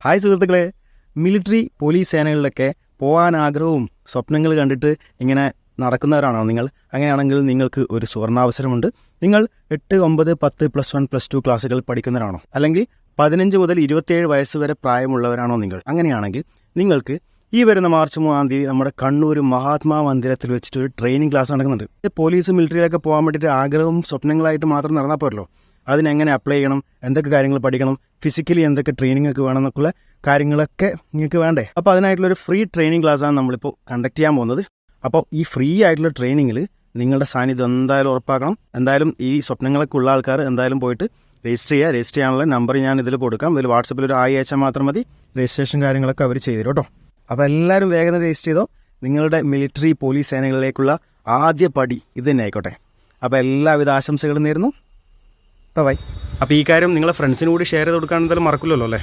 Hi സുഹൃത്തുക്കളെ, military police സേനകളിലൊക്കെ പോകാൻ ആഗ്രഹവും സ്വപ്നങ്ങൾ കണ്ടിട്ട് ഇങ്ങനെ നടക്കുന്നവരാണോ നിങ്ങൾ? അങ്ങനെയാണെങ്കിൽ നിങ്ങൾക്ക് ഒരു സുവർണാവസരമുണ്ട്. നിങ്ങൾ 8, 9, 10, +1, +2 ക്ലാസ്സുകൾ പഠിക്കുന്നവരാണോ? അല്ലെങ്കിൽ 15 മുതൽ 27 വയസ്സ് വരെ പ്രായമുള്ളവരാണോ നിങ്ങൾ? അങ്ങനെയാണെങ്കിൽ നിങ്ങൾക്ക് ഈ വരുന്ന മാർച്ച് 3 നമ്മുടെ കണ്ണൂർ മഹാത്മാ മന്ദിരത്തിൽ വെച്ചിട്ട് ഒരു ട്രെയിനിങ് ക്ലാസ് നടക്കുന്നുണ്ട്. പോലീസ് മിലിറ്ററിയിലൊക്കെ പോകാൻ വേണ്ടിയിട്ട് ആഗ്രഹവും സ്വപ്നങ്ങളായിട്ട് മാത്രം നടന്നാൽ പോരല്ലോ. അതിനെങ്ങനെ അപ്ലൈ ചെയ്യണം, എന്തൊക്കെ കാര്യങ്ങൾ പഠിക്കണം, ഫിസിക്കലി എന്തൊക്കെ ട്രെയിനിങ് ഒക്കെ വേണം എന്നൊക്കെയുള്ള കാര്യങ്ങളൊക്കെ നിങ്ങൾക്ക് വേണ്ടേ? അപ്പോൾ അതിനായിട്ടുള്ളൊരു ഫ്രീ ട്രെയിനിങ് ക്ലാസ്സാണ് നമ്മളിപ്പോൾ കണ്ടക്ട് ചെയ്യാൻ പോകുന്നത്. അപ്പോൾ ഈ ഫ്രീ ആയിട്ടുള്ള ട്രെയിനിങ്ങിൽ നിങ്ങളുടെ സാന്നിധ്യം എന്തായാലും ഉറപ്പാക്കണം. എന്തായാലും ഈ സ്വപ്നങ്ങളൊക്കെ ഉള്ള ആൾക്കാർ എന്തായാലും പോയിട്ട് രജിസ്റ്റർ ചെയ്യുക. രജിസ്റ്റർ ചെയ്യാനുള്ള നമ്പർ ഞാൻ ഇതിൽ കൊടുക്കാം. ഇതിൽ വാട്സപ്പിൽ ഒരു അയച്ചാൽ മാത്രം മതി. രജിസ്ട്രേഷൻ കാര്യങ്ങളൊക്കെ അവർ ചെയ്തു തരും കേട്ടോ. അപ്പോൾ എല്ലാവരും വേഗം രജിസ്റ്റർ ചെയ്തോ. നിങ്ങളുടെ മിലിറ്ററി പോലീസ് സേനകളിലേക്കുള്ള ആദ്യ പടി ഇത് തന്നെ ആയിക്കോട്ടെ. അപ്പോൾ എല്ലാവിധ ആശംസകളും നേരുന്നു. ബൈ. അപ്പോൾ ഈ കാര്യം നിങ്ങളെ ഫ്രണ്ട്സിന് കൂടി ഷെയർ ചെയ്ത് കൊടുക്കാൻ എന്തായാലും മറക്കില്ലല്ലോ അല്ലേ?